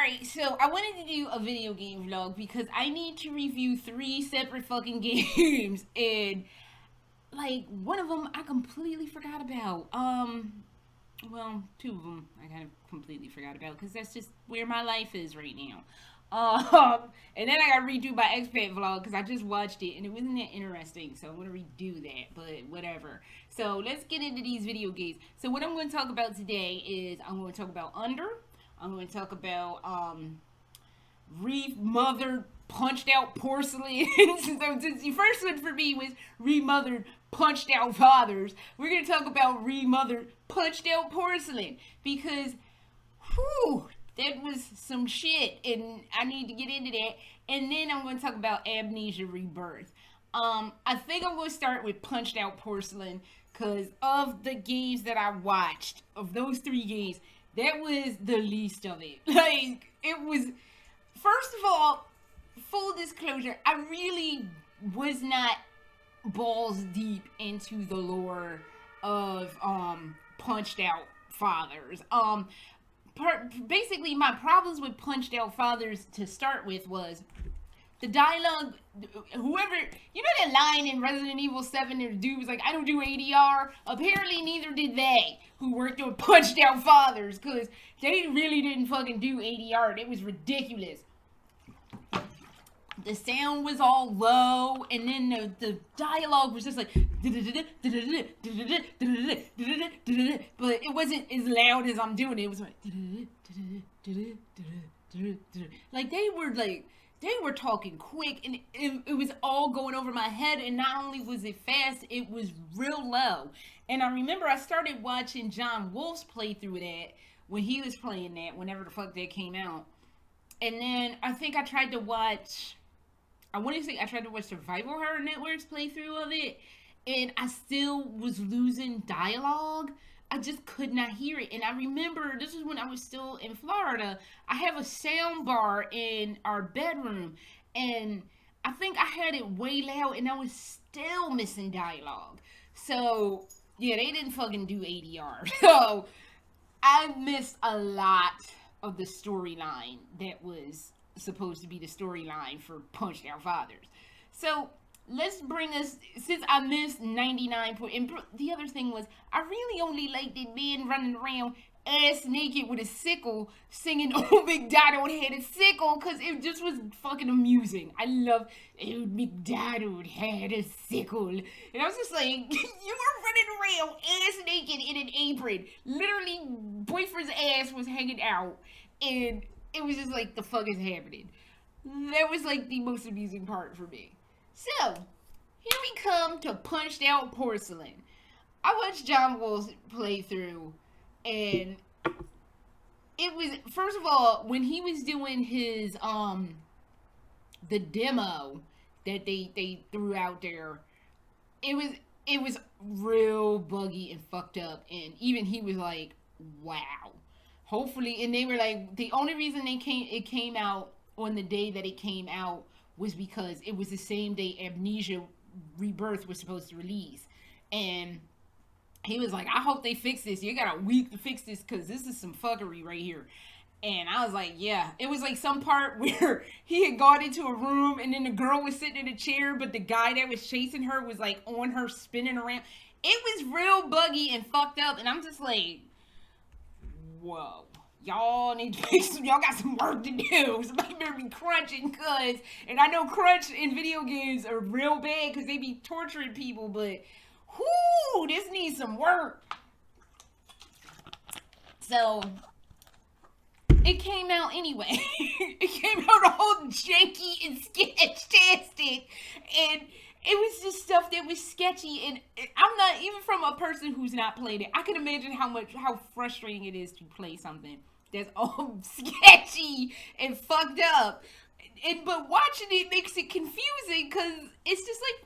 Alright, so I wanted to do a video game vlog because I need to review 3 separate fucking games, and like one of them I completely forgot about. Well, 2 of them I kind of completely forgot about because that's just where my life is right now. And then I got to redo my expat vlog because I just watched it and it wasn't that interesting, so I'm gonna redo that. But whatever. So let's get into these video games. So what I'm going to talk about today is I'm going to talk about Under. I'm going to talk about Remothered, Punched Out Porcelain. So since the first one for me was Remothered, Punched Out Fathers, we're going to talk about Remothered, Punched Out Porcelain because, whew, that was some shit, and I need to get into that. And then I'm going to talk about Amnesia Rebirth. I think I'm going to start with Punched Out Porcelain because of the games that I watched, of those 3 games, that was the least of it. Like, it was, first of all, full disclosure, I really was not balls deep into the lore of Punched Out Fathers. Basically, my problems with Punched Out Fathers to start with was the dialogue. Whoever, you know that line in Resident Evil 7, the dude was like, I don't do ADR. Apparently neither did they, who worked on Punched Out Fathers, because they really didn't fucking do ADR. It was ridiculous. The sound was all low, and then the dialogue was just like, but it wasn't as loud as I'm doing it. It was like they were talking quick, and it was all going over my head, and not only was it fast, it was real low. And I remember I started watching John Wolf's playthrough of that when he was playing that, whenever the fuck that came out. And then I think I tried to watch Survival Horror Network's playthrough of it, and I still was losing dialogue. I just could not hear it. And I remember this was when I was still in Florida. I have a sound bar in our bedroom, and I think I had it way loud, and I was still missing dialogue. So yeah, they didn't fucking do ADR. So I missed a lot of the storyline that was supposed to be the storyline for Punched Out Fathers. So let's bring us, since I missed 99 point, and the other thing was, I really only liked that man running around ass naked with a sickle singing "Oh McDonald had a sickle" because it just was fucking amusing. I love "Oh McDonald had a sickle," and I was just like, you were running around ass naked in an apron, literally boyfriend's ass was hanging out, and it was just like, the fuck is happening? That was like the most amusing part for me. So, here we come to Punched Out Porcelain. I watched John Wolf's playthrough, and it was, first of all, when he was doing his, the demo that they threw out there, it was real buggy and fucked up, and even he was like, wow. Hopefully, and they were like, the only reason it came out on the day that it came out was because it was the same day Amnesia Rebirth was supposed to release. And he was like, I hope they fix this. You got a week to fix this because this is some fuckery right here. And I was like, yeah. It was like some part where he had gone into a room and then the girl was sitting in a chair, but the guy that was chasing her was like on her, spinning around. It was real buggy and fucked up, and I'm just like, whoa, y'all need to fix, y'all got some work to do. Somebody better be crunching, cause, and I know crunch in video games are real bad because they be torturing people, but whoo, this needs some work. So it came out anyway. It came out all janky and sketch-tastic, and it was just stuff that was sketchy, and I'm not, even from a person who's not played it, I can imagine how frustrating it is to play something that's all sketchy and fucked up. But watching it makes it confusing because it's just like,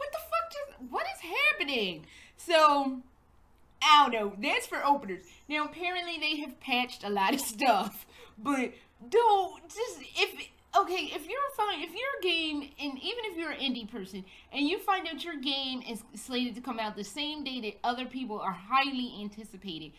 what is happening? So I don't know. That's for openers. Now apparently they have patched a lot of stuff, but don't just, if you're a game, and even if you're an indie person, and you find out your game is slated to come out the same day that other people are highly anticipating,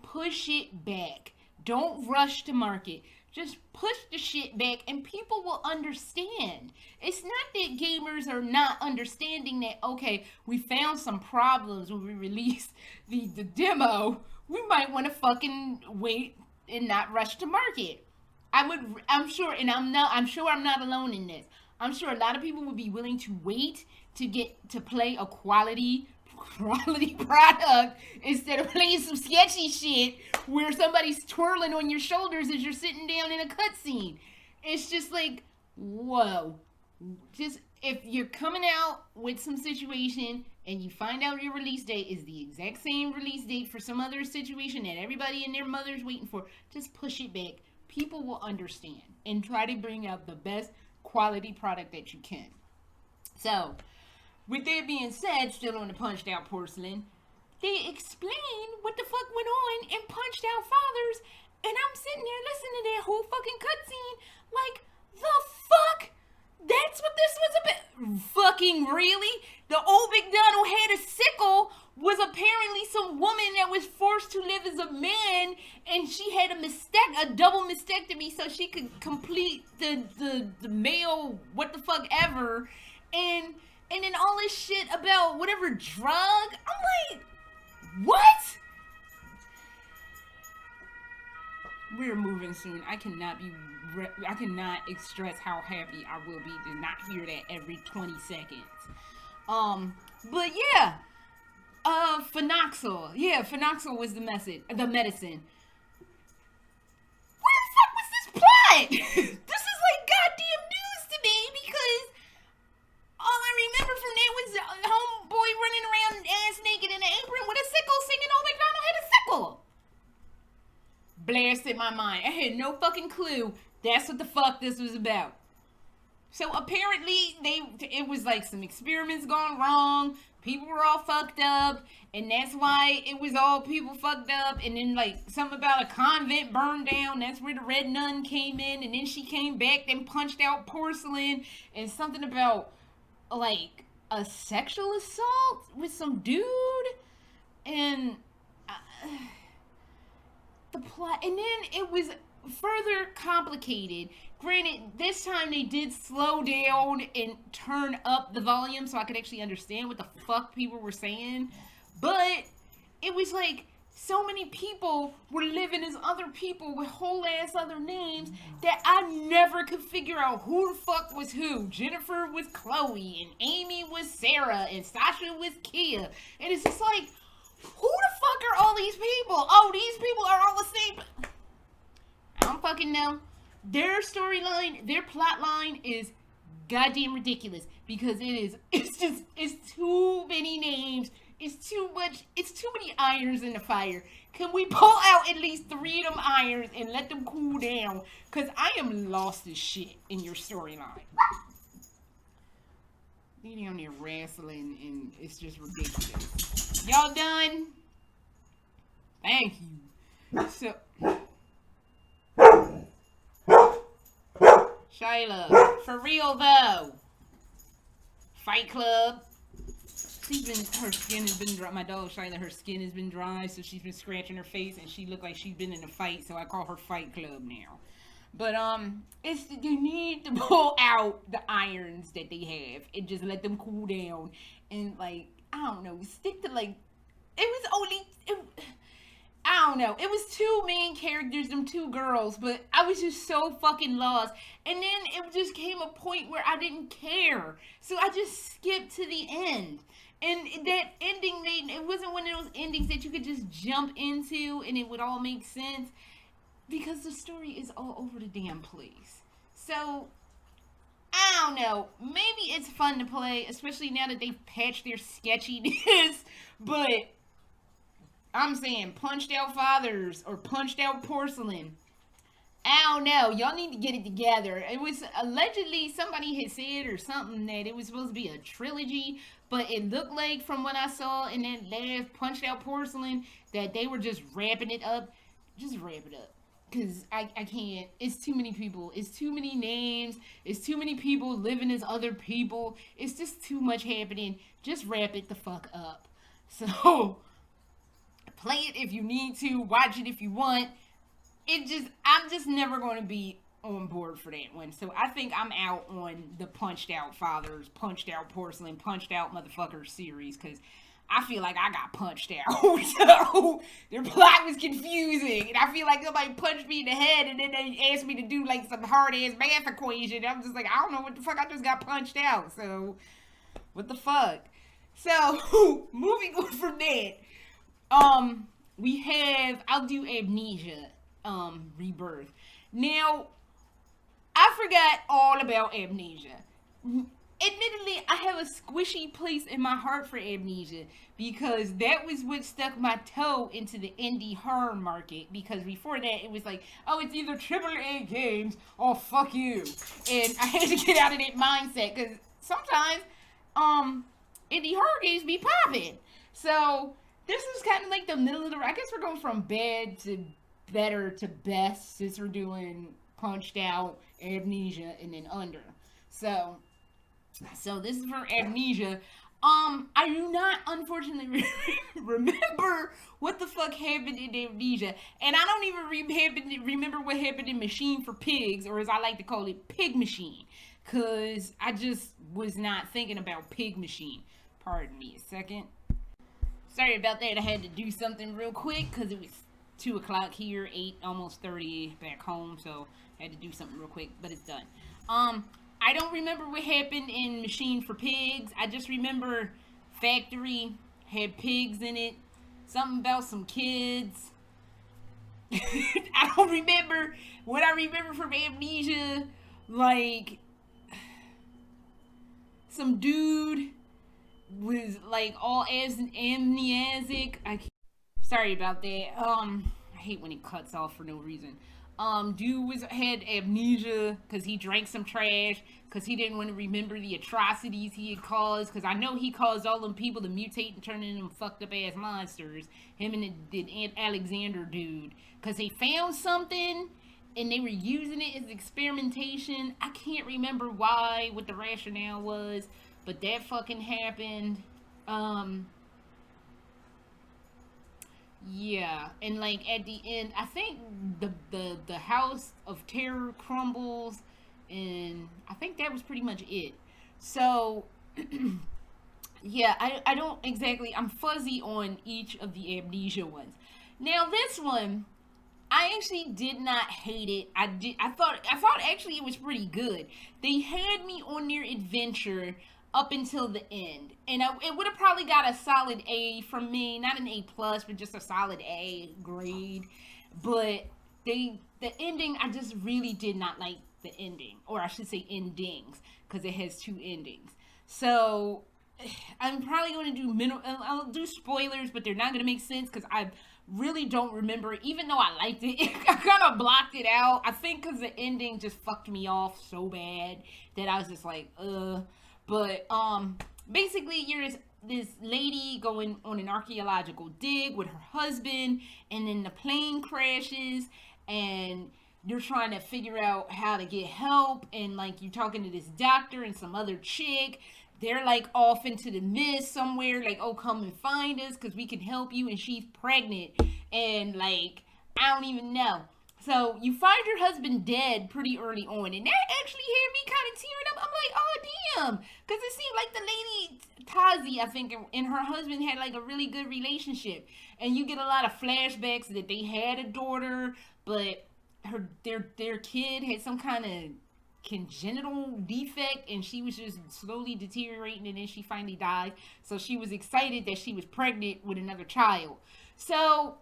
push it back. Don't rush to market. Just push the shit back and people will understand. It's not that gamers are not understanding that, okay, we found some problems when we released the demo. We might want to fucking wait and not rush to market. I'm sure, and I'm sure I'm not alone in this. I'm sure a lot of people would be willing to wait to get to play a quality product instead of playing some sketchy shit where somebody's twirling on your shoulders as you're sitting down in a cutscene. It's just like, whoa. Just if you're coming out with some situation and you find out your release date is the exact same release date for some other situation that everybody and their mother's waiting for, just push it back. People will understand and try to bring out the best quality product that you can. So, with that being said, still on the Punched Out Porcelain, they explain what the fuck went on in Punched Out Fathers, and I'm sitting there listening to that whole fucking cutscene like, the fuck? That's what this was about? Fucking really? The old McDonald had a sickle was apparently some woman that was forced to live as a man, and she had a double mastectomy so she could complete the male what the fuck ever, and then all this shit about whatever drug. I'm like, what? We're moving soon. I cannot express how happy I will be to not hear that every 20 seconds. But yeah. Phenoxyl. Yeah, Phenoxyl was the medicine. Where the fuck was this plot? This is like goddamn news to me because all I remember from that was homeboy running around ass naked in an apron with a sickle singing "Oh McDonald had a sickle." Blasted my mind. I had no fucking clue that's what the fuck this was about. So apparently it was like some experiments gone wrong. People were all fucked up, and that's why it was all people fucked up. And then like something about a convent burned down. That's where the red nun came in, and then she came back, then punched out Porcelain, and something about like a sexual assault with some dude, and the plot. And then it was further complicated. Granted, this time they did slow down and turn up the volume so I could actually understand what the fuck people were saying. But it was like so many people were living as other people with whole ass other names that I never could figure out who the fuck was who. Jennifer was Chloe, and Amy was Sarah, and Sasha was Kia. And it's just like, who the fuck are all these people? Oh, these people are all the same. I don't fucking know. Their storyline, their plot line is goddamn ridiculous because it's too many names. It's too many irons in the fire. Can we pull out at least 3 of them irons and let them cool down? Because I am lost as shit in your storyline. You down there wrestling and it's just ridiculous. Y'all done? Thank you. So... Shyla, for real though. Fight Club. Her skin has been dry. My dog Shyla, her skin has been dry, so she's been scratching her face, and she looked like she's been in a fight, so I call her Fight Club now. But you need to pull out the irons that they have and just let them cool down, and like I don't know, stick to like I don't know. It was 2 main characters, them 2 girls, but I was just so fucking lost. And then it just came a point where I didn't care. So I just skipped to the end. And that ending it wasn't one of those endings that you could just jump into and it would all make sense. Because the story is all over the damn place. So, I don't know. Maybe it's fun to play, especially now that they've patched their sketchiness. But... I'm saying Punched Out Fathers or Punched Out Porcelain. I don't know. Y'all need to get it together. It was allegedly somebody had said or something that it was supposed to be a trilogy, but it looked like from what I saw in that last Punched Out Porcelain that they were just wrapping it up. Just wrap it up. Because I can't. It's too many people. It's too many names. It's too many people living as other people. It's just too much happening. Just wrap it the fuck up. So... play it if you need to, watch it if you want. I'm just never going to be on board for that one. So I think I'm out on the Punched Out Fathers, Punched Out Porcelain, Punched Out Motherfuckers series, because I feel like I got punched out. So their plot was confusing. And I feel like somebody punched me in the head and then they asked me to do like some hard ass math equation. I'm just like, I don't know what the fuck, I just got punched out. So what the fuck? So moving on from that, we have, I'll do Amnesia Rebirth. Now, I forgot all about Amnesia. Admittedly, I have a squishy place in my heart for Amnesia because that was what stuck my toe into the indie horror market. Because before that, it was like, oh, it's either AAA games or fuck you. And I had to get out of that mindset because sometimes indie horror games be popping. So this is kind of like the middle of the. I guess we're going from bad to better to best since we're doing Punched Out, Amnesia, and then Under. So this is for Amnesia. I do not, unfortunately, remember what the fuck happened in Amnesia. And I don't even remember what happened in Machine for Pigs, or as I like to call it, Pig Machine. Because I just was not thinking about Pig Machine. Pardon me a second. Sorry about that. I had to do something real quick because it was 2 o'clock here, 8, almost 30 back home. So I had to do something real quick, but it's done. I don't remember what happened in Machine for Pigs. I just remember Factory had pigs in it. Something about some kids. I don't remember what I remember from Amnesia. Like, some dude was like all amnesiac. Sorry about that. I hate when it cuts off for no reason. Dude had amnesia because he drank some trash because he didn't want to remember the atrocities he had caused. Because I know he caused all them people to mutate and turn into them fucked up ass monsters. Him and the Aunt Alexander dude. Because they found something and they were using it as experimentation. I can't remember why, what the rationale was, but that fucking happened. Yeah, and like at the end, I think the House of Terror crumbles, and I think that was pretty much it. So, yeah, I don't exactly. I'm fuzzy on each of the Amnesia ones. Now this one, I actually did not hate it. I thought actually it was pretty good. They had me on their adventure up until the end, and it would have probably got a solid A from me, not an A plus, but just a solid A grade. But the ending, I just really did not like the ending, or I should say endings, because it has 2 endings. So I'm probably going to do I'll do spoilers, but they're not going to make sense because I really don't remember. Even though I liked it, I kind of blocked it out. I think because the ending just fucked me off so bad that I was just like, But basically, you're this lady going on an archaeological dig with her husband, and then the plane crashes, and you're trying to figure out how to get help, and like you're talking to this doctor and some other chick. They're like off into the mist somewhere, like, oh, come and find us because we can help you, and she's pregnant, and like, I don't even know. So you find your husband dead pretty early on, and that actually had me kind of tearing up. I'm like, oh damn, because it seemed like the lady Tazi, I think, and her husband had like a really good relationship, and you get a lot of flashbacks that they had a daughter, but their kid had some kind of congenital defect, and she was just slowly deteriorating, and then she finally died. So she was excited that she was pregnant with another child. So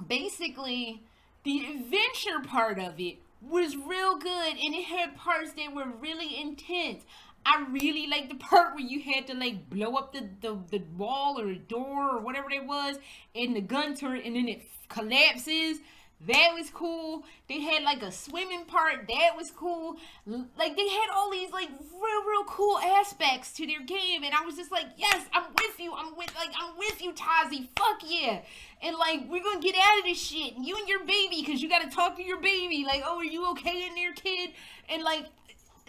basically, the adventure part of it was real good, and it had parts that were really intense. I really liked the part where you had to like blow up the wall or the door or whatever it was in the gun turret, and then it collapses. That was cool. They had like a swimming part. That was cool. Like they had all these like real cool aspects to their game, and I was just like, yes, I'm with you. I'm with you, Tazi. Fuck yeah. And like, we're gonna get out of this shit. You and your baby, because you gotta talk to your baby. Like, oh, are you okay in there, kid? And like,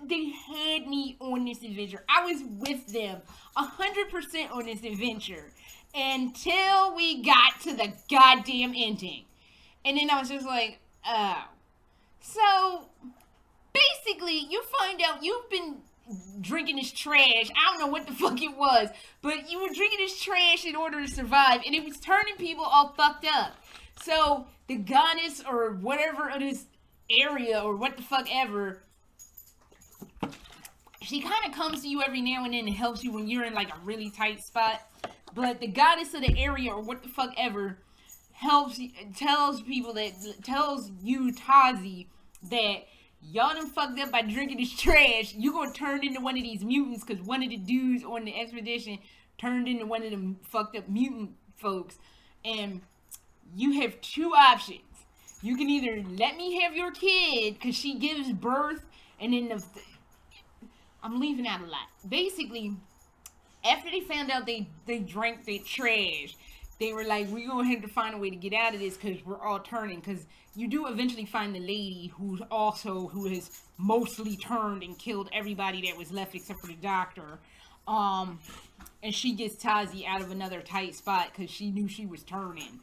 they had me on this adventure. I was with them 100% on this adventure until we got to the goddamn ending. And then I was just like, Oh. So, basically, you find out you've been drinking this trash. I don't know what the fuck it was, but you were drinking this trash in order to survive, and it was turning people all fucked up. So, the goddess or whatever of this area or what the fuck ever, she kind of comes to you every now and then and helps you when you're in like a really tight spot. But the goddess of the area or what the fuck ever helps, tells people that, tells you, Tazi, that y'all done fucked up by drinking this trash. You gonna turn into one of these mutants because one of the dudes on the expedition turned into one of them fucked up mutant folks. And you have two options. You can either let me have your kid because she gives birth, and then I'm leaving out a lot. Basically, after they found out they drank their trash, they were like, we're gonna have to find a way to get out of this because we're all turning. Because you do eventually find the lady who has mostly turned and killed everybody that was left except for the doctor. And she gets Tazi out of another tight spot because she knew she was turning.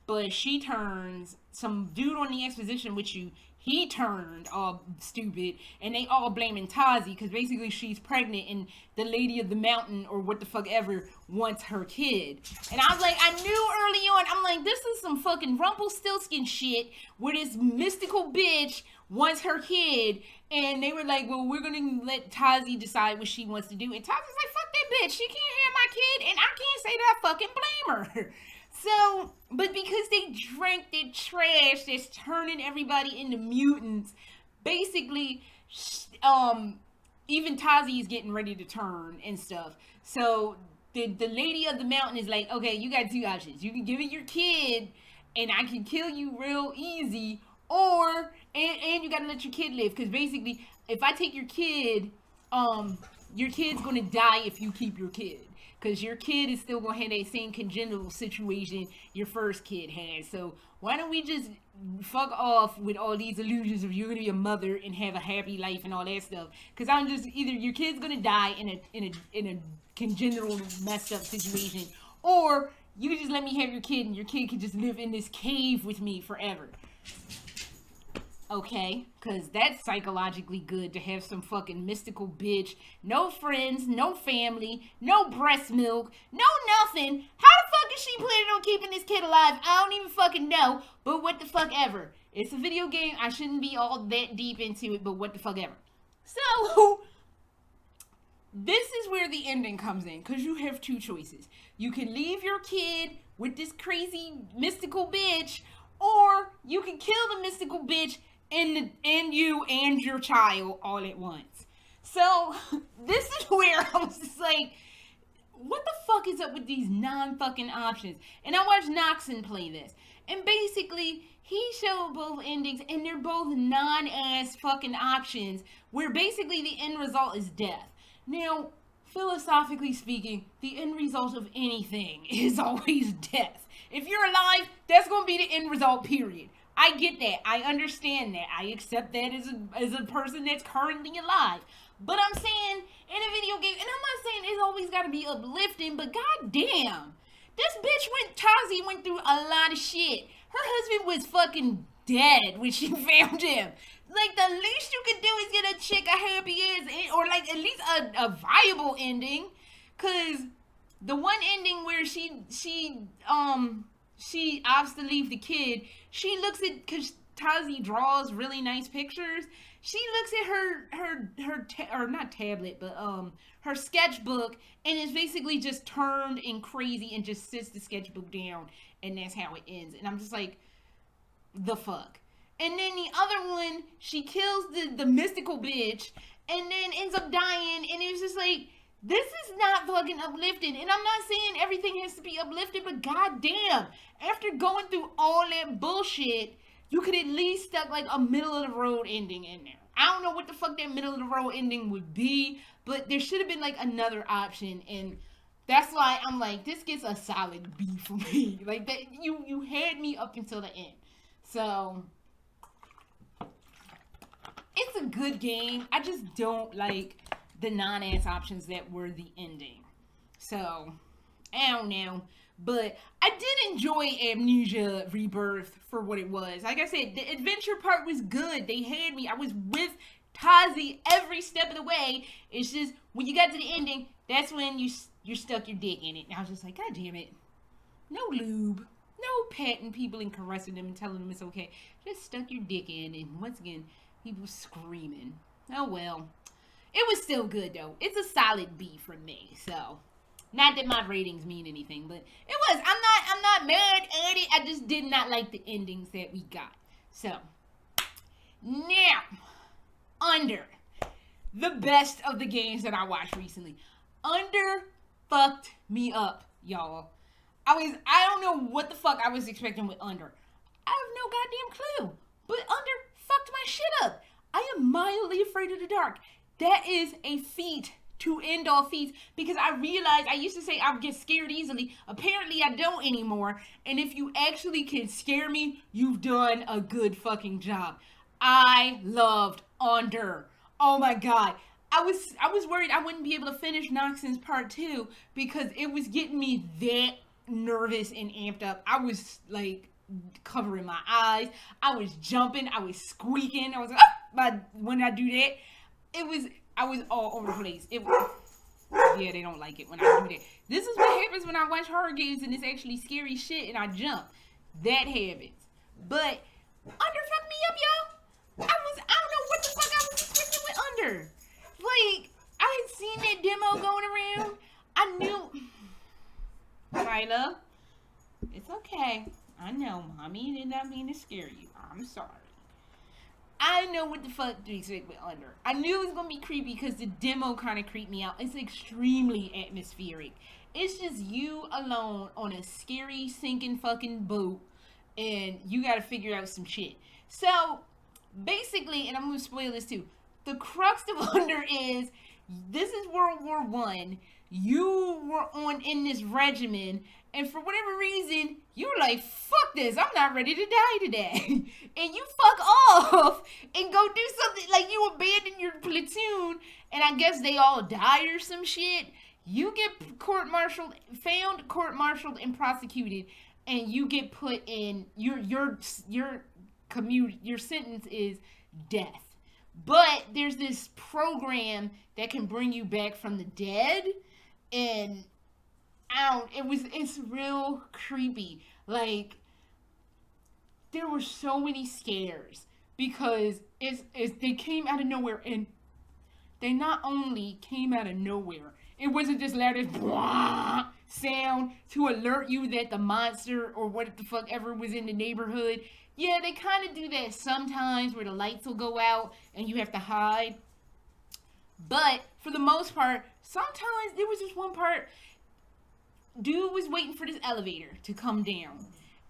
But she turns some dude on the exposition with you. He turned all stupid, and they all blaming Tazi because basically she's pregnant, and the lady of the mountain or what the fuck ever wants her kid. And I was like, I knew early on, I'm like, this is some fucking Rumpelstiltskin shit where this mystical bitch wants her kid, and they were like, well, we're gonna let Tazi decide what she wants to do. And Tazi's like, fuck that bitch, she can't have my kid, and I can't say that I fucking blame her. So, but because they drank the trash that's turning everybody into mutants, basically, even Tazi is getting ready to turn and stuff. So, the lady of the mountain is like, okay, you got two options. You can give it your kid, and I can kill you real easy, or, and you gotta let your kid live. Because basically, if I take your kid's gonna die if you keep your kid. Because your kid is still going to have that same congenital situation your first kid had. So why don't we just fuck off with all these illusions of you're going to be a mother and have a happy life and all that stuff. Because I'm just, either your kid's going to die in a congenital messed up situation, or you can just let me have your kid and your kid can just live in this cave with me forever. Okay, because that's psychologically good to have some fucking mystical bitch. No friends, no family, no breast milk, no nothing. How the fuck is she planning on keeping this kid alive? I don't even fucking know, but what the fuck ever. It's a video game. I shouldn't be all that deep into it, but what the fuck ever. So, this is where the ending comes in, because you have two choices. You can leave your kid with this crazy mystical bitch, or you can kill the mystical bitch and you and your child all at once. So, this is where I was just like, what the fuck is up with these non-fucking options? And I watched Noxon play this. And basically, he showed both endings, and they're both non-ass fucking options, where basically the end result is death. Now, philosophically speaking, the end result of anything is always death. If you're alive, that's going to be the end result, period. I get that. I understand that. I accept that as a person that's currently alive. But I'm saying, in a video game, and I'm not saying it's always got to be uplifting, but goddamn, this bitch Tazi went through a lot of shit. Her husband was fucking dead when she found him. Like, the least you could do is get a chick a happy ending, or like at least a viable ending. Cause the one ending where she opts to leave the kid, she looks at, cause Tazi draws really nice pictures. She looks at her not tablet, but her sketchbook, and is basically just turned and crazy and just sits the sketchbook down, and that's how it ends. And I'm just like, the fuck. And then the other one, she kills the mystical bitch, and then ends up dying, and it was just like, this is not fucking uplifting. And I'm not saying everything has to be uplifted, but goddamn, after going through all that bullshit, you could at least stuck like a middle of the road ending in there. I don't know what the fuck that middle of the road ending would be, but there should have been like another option, and that's why I'm like, this gets a solid B for me. Like, that, you had me up until the end. So, it's a good game. I just don't like the non-ass options that were the ending. So, I don't know. But I did enjoy Amnesia Rebirth for what it was. Like I said, the adventure part was good. They had me. I was with Tazi every step of the way. It's just when you got to the ending, that's when you stuck your dick in it. And I was just like, God damn it. No lube. No patting people and caressing them and telling them it's okay. Just stuck your dick in, and once again, people screaming. Oh well. It was still good though. It's a solid B from me. So, not that my ratings mean anything, but it was. I'm not mad at it. I just did not like the endings that we got. So, now, Under, the best of the games that I watched recently. Under fucked me up, y'all. I don't know what the fuck I was expecting with Under. I have no goddamn clue. But Under fucked my shit up. I am mildly afraid of the dark. That is a feat to end all feats, because I realized I used to say I get scared easily. Apparently I don't anymore. And if you actually can scare me, you've done a good fucking job. I loved Under. Oh my god. I was worried I wouldn't be able to finish Noxon's part 2 because it was getting me that nervous and amped up. I was like covering my eyes. I was jumping. I was squeaking. I was like, ah! When I do that, I was all over the place. Yeah, they don't like it when I do that. This is what happens when I watch horror games and it's actually scary shit and I jump. That happens. But Under fucked me up, y'all. I don't know what the fuck I was expecting with Under. Like, I had seen that demo going around. I knew. Kyla, it's okay. I know, Mommy did not mean to scare you. I'm sorry. I know what the fuck to expect with Under. I knew it was going to be creepy because the demo kind of creeped me out. It's extremely atmospheric. It's just you alone on a scary, sinking fucking boat, and you got to figure out some shit. So, basically, and I'm going to spoil this too, the crux of Under is, this is World War I. You were in this regimen, and for whatever reason, you were like, fuck this, I'm not ready to die today. And you fuck off and go do something, like you abandon your platoon, and I guess they all died or some shit. You get court-martialed, and prosecuted, and you get put in, your sentence is death. But there's this program that can bring you back from the dead, and it's real creepy. Like, there were so many scares because they came out of nowhere, and they not only came out of nowhere, it wasn't just loudest blah sound to alert you that the monster or what the fuck ever was in the neighborhood. Yeah, they kind of do that sometimes where the lights will go out and you have to hide. But for the most part, sometimes there was this one part, dude was waiting for this elevator to come down.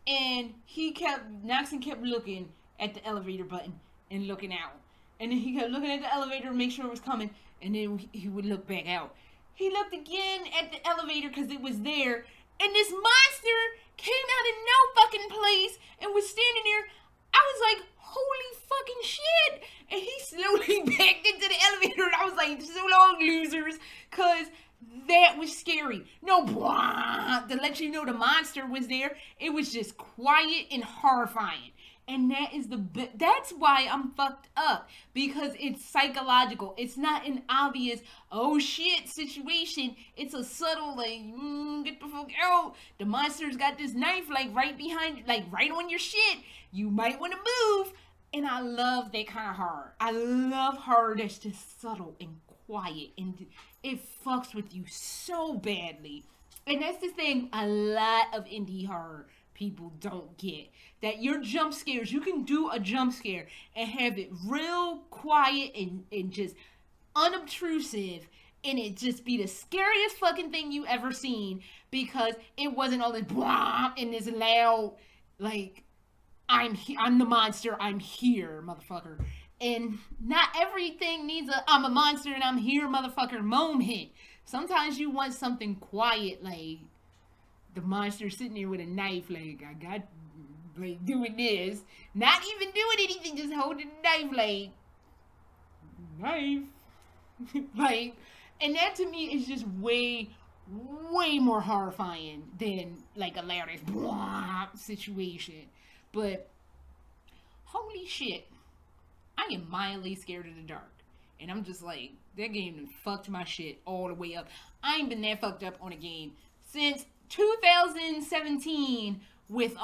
And Noxon kept looking at the elevator button and looking out. And then he kept looking at the elevator to make sure it was coming. And then he would look back out. He looked again at the elevator because it was there. And this monster came out of no fucking place and was standing there. I was like, holy fucking shit. And he slowly backed into the elevator. And I was like, so long, losers. Because that was scary. No, blah, to let you know the monster was there. It was just quiet and horrifying. And that's why I'm fucked up. Because it's psychological. It's not an obvious, oh shit situation. It's a subtle, like, get the fuck out. The monster's got this knife, like, right behind, like, right on your shit. You might want to move. And I love that kind of horror. I love horror that's just subtle and quiet. And it fucks with you so badly. And that's the thing a lot of indie horror people don't get. That your jump scares, you can do a jump scare and have it real quiet and just unobtrusive, and it just be the scariest fucking thing you ever seen, because it wasn't all this blah and this loud, like, I'm the monster, I'm here, motherfucker. And not everything needs I'm a monster and I'm here, motherfucker moment. Sometimes you want something quiet, like the monster sitting there with a knife, like, I got, like, doing this, not even doing anything, just holding the knife, like, knife. Like, and that to me is just way way more horrifying than like a Larry's situation. But holy shit, I am mildly scared of the dark. And I'm just like, that game fucked my shit all the way up. I ain't been that fucked up on a game since 2017 with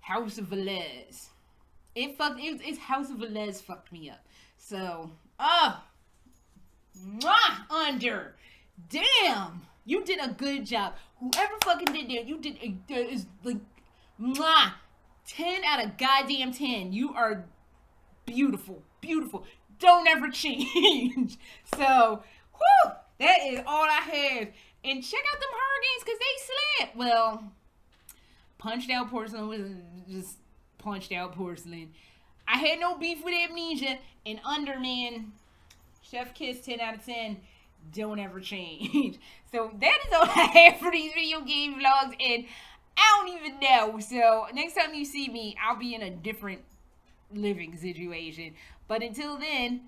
House of Velez. It's House of Velez fucked me up. So, under. Damn, you did a good job. Whoever fucking did that, you did is like, 10 out of goddamn 10. You are beautiful, beautiful. Don't ever change. So, whew, that is all I have. And check out them horror games because they slap. Well, Punched Out Porcelain was just Punched Out Porcelain. I had no beef with Amnesia, and Underman, Chef Kiss 10 out of 10. Don't ever change. So that is all I have for these video game vlogs, and I don't even know. So next time you see me, I'll be in a different living situation. But until then,